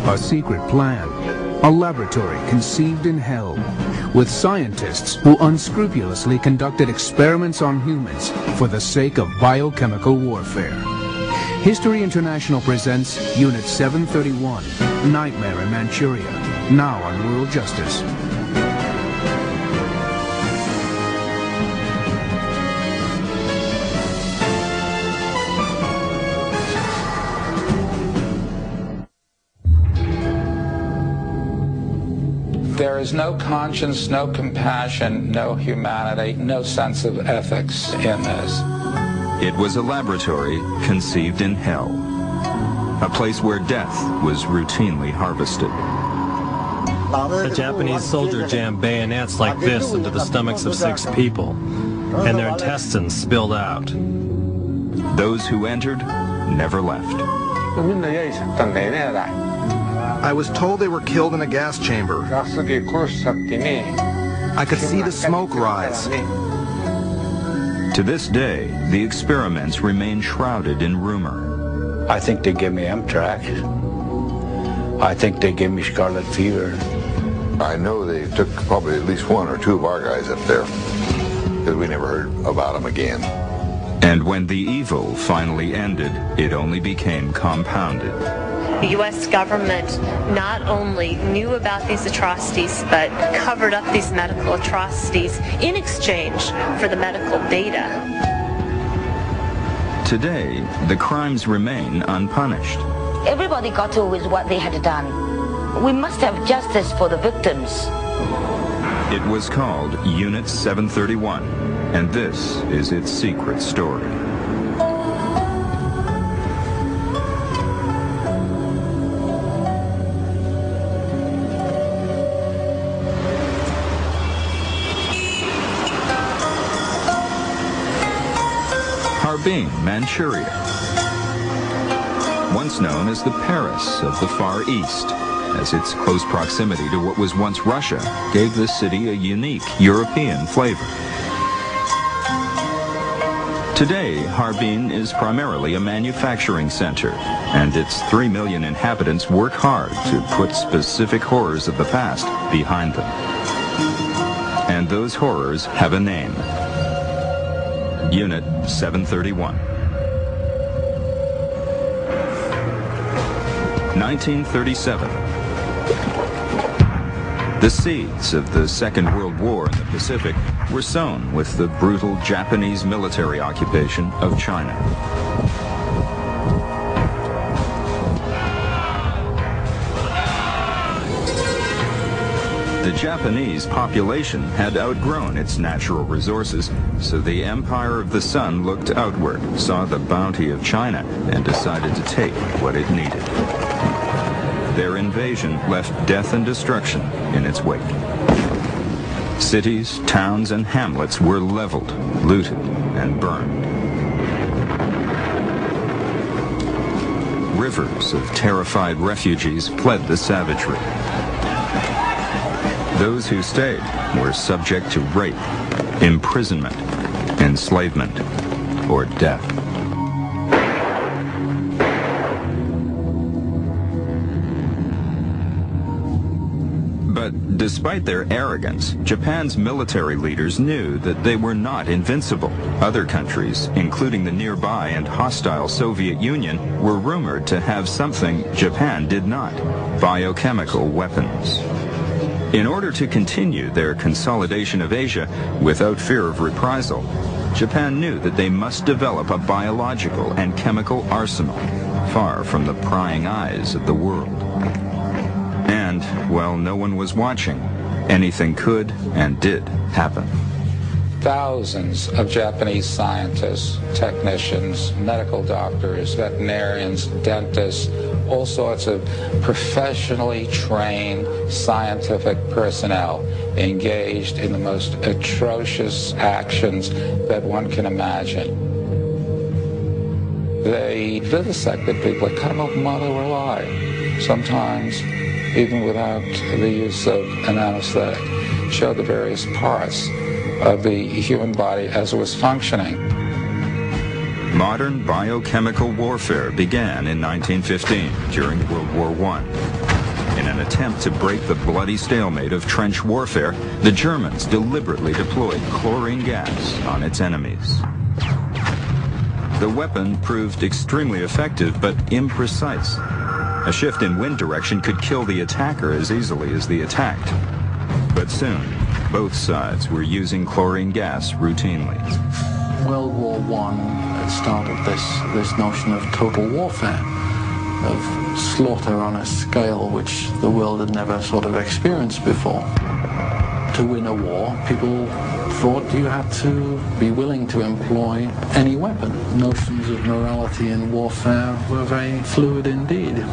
A secret plan, a laboratory conceived in hell, with scientists who unscrupulously conducted experiments on humans for the sake of biochemical warfare. History International presents Unit 731, Nightmare in Manchuria, now on World Justice. There is no conscience, no compassion, no humanity, no sense of ethics in this. It was a laboratory conceived in hell, a place where death was routinely harvested. A Japanese soldier jammed bayonets like this into the stomachs of 6 people, and their intestines spilled out. Those who entered never left. I was told they were killed in a gas chamber. I could see the smoke rise. To this day, the experiments remain shrouded in rumor. I think they gave me Amtrak. I think they gave me scarlet fever. I know they took probably at least 1 or 2 of our guys up there, because we never heard about them again. And when the evil finally ended, it only became compounded. The U.S. government not only knew about these atrocities, but covered up these medical atrocities in exchange for the medical data. Today, the crimes remain unpunished. Everybody got away with what they had done. We must have justice for the victims. It was called Unit 731, and this is its secret story. Harbin, Manchuria. Once known as the Paris of the Far East, as its close proximity to what was once Russia gave the city a unique European flavor. Today, Harbin is primarily a manufacturing center, and its 3 million inhabitants work hard to put specific horrors of the past behind them. And those horrors have a name. Unit 731. 1937. The seeds of the Second World War in the Pacific were sown with the brutal Japanese military occupation of China. The Japanese population had outgrown its natural resources, so the Empire of the Sun looked outward, saw the bounty of China, and decided to take what it needed. Their invasion left death and destruction in its wake. Cities, towns, and hamlets were leveled, looted, and burned. Rivers of terrified refugees fled the savagery. Those who stayed were subject to rape, imprisonment, enslavement, or death. But despite their arrogance, Japan's military leaders knew that they were not invincible. Other countries, including the nearby and hostile Soviet Union, were rumored to have something Japan did not: biochemical weapons. In order to continue their consolidation of Asia without fear of reprisal, Japan knew that they must develop a biological and chemical arsenal, far from the prying eyes of the world. And, while no one was watching, anything could and did happen. Thousands of Japanese scientists, technicians, medical doctors, veterinarians, dentists, all sorts of professionally trained scientific personnel engaged in the most atrocious actions that one can imagine. They vivisected people, cut them open while they were alive, sometimes even without the use of an anesthetic, showed the various parts of the human body as it was functioning. Modern biochemical warfare began in 1915 during World War I. an attempt to break the bloody stalemate of trench warfare, the Germans deliberately deployed chlorine gas on its enemies. The weapon proved extremely effective but imprecise. A shift in wind direction could kill the attacker as easily as the attacked. But soon, both sides were using chlorine gas routinely. World War I started this notion of total warfare, of slaughter on a scale which the world had never sort of experienced before. To win a war, people thought you had to be willing to employ any weapon. Notions of morality in warfare were very fluid indeed.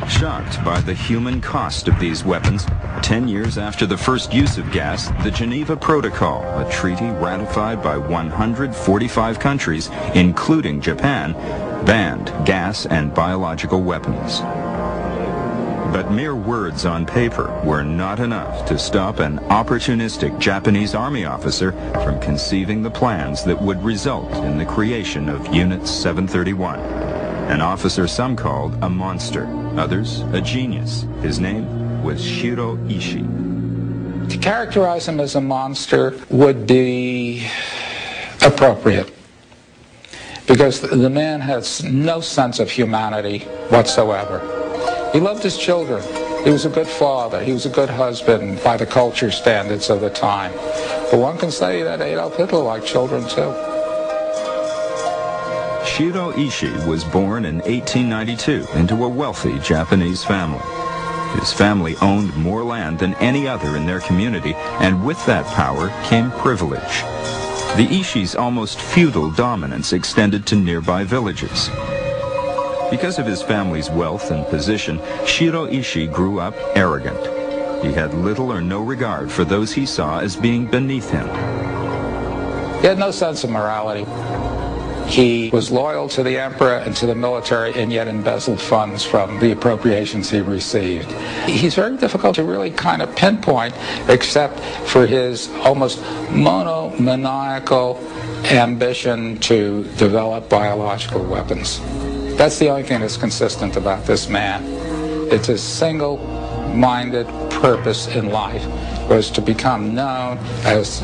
Shocked by the human cost of these weapons, 10 years after the first use of gas, the Geneva Protocol, a treaty ratified by 145 countries, including Japan, banned gas and biological weapons. But mere words on paper were not enough to stop an opportunistic Japanese army officer from conceiving the plans that would result in the creation of Unit 731. An officer some called a monster, others a genius. His name was Shiro Ishii. To characterize him as a monster would be appropriate, because the man has no sense of humanity whatsoever. He loved his children. He was a good father. He was a good husband by the culture standards of the time. But one can say that Adolf Hitler liked children too. Shiro Ishii was born in 1892 into a wealthy Japanese family. His family owned more land than any other in their community, and with that power came privilege. The Ishii's almost feudal dominance extended to nearby villages. Because of his family's wealth and position, Shiro Ishii grew up arrogant. He had little or no regard for those he saw as being beneath him. He had no sense of morality. He was loyal to the emperor and to the military, and yet embezzled funds from the appropriations he received. He's very difficult to really kind of pinpoint, except for his almost monomaniacal ambition to develop biological weapons. That's the only thing that's consistent about this man. It's his single-minded purpose in life was to become known as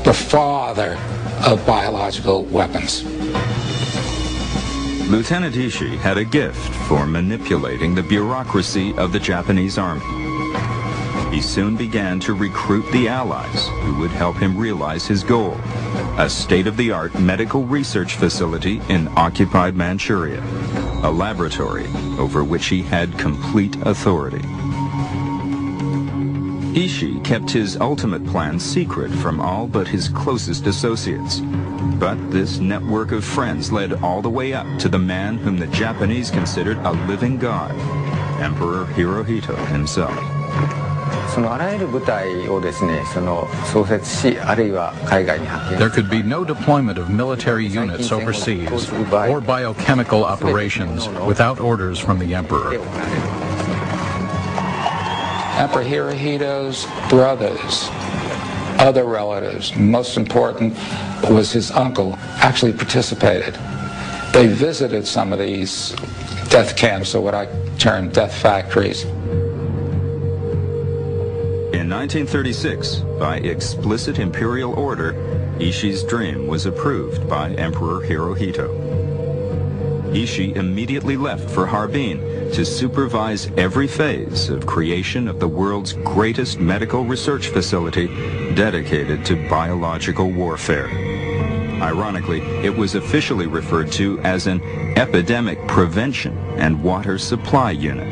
the father of biological weapons. Lieutenant Ishii had a gift for manipulating the bureaucracy of the Japanese army. He soon began to recruit the allies who would help him realize his goal, a state-of-the-art medical research facility in occupied Manchuria, a laboratory over which he had complete authority. Ishii kept his ultimate plan secret from all but his closest associates. But this network of friends led all the way up to the man whom the Japanese considered a living god, Emperor Hirohito himself. There could be no deployment of military units overseas or biochemical operations without orders from the Emperor. Emperor Hirohito's brothers, other relatives, most important was his uncle, actually participated. They visited some of these death camps, or what I term death factories. In 1936, by explicit imperial order, Ishii's dream was approved by Emperor Hirohito. Ishii immediately left for Harbin to supervise every phase of creation of the world's greatest medical research facility dedicated to biological warfare. Ironically, it was officially referred to as an epidemic prevention and water supply unit.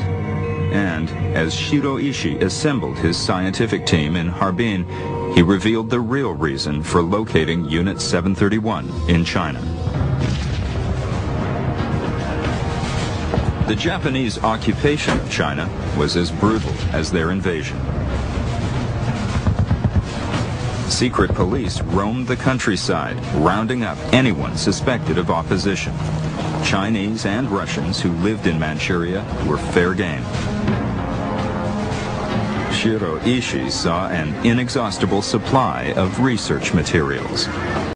And as Shiro Ishii assembled his scientific team in Harbin, he revealed the real reason for locating Unit 731 in China. The Japanese occupation of China was as brutal as their invasion. Secret police roamed the countryside, rounding up anyone suspected of opposition. Chinese and Russians who lived in Manchuria were fair game. Shiro Ishii saw an inexhaustible supply of research materials.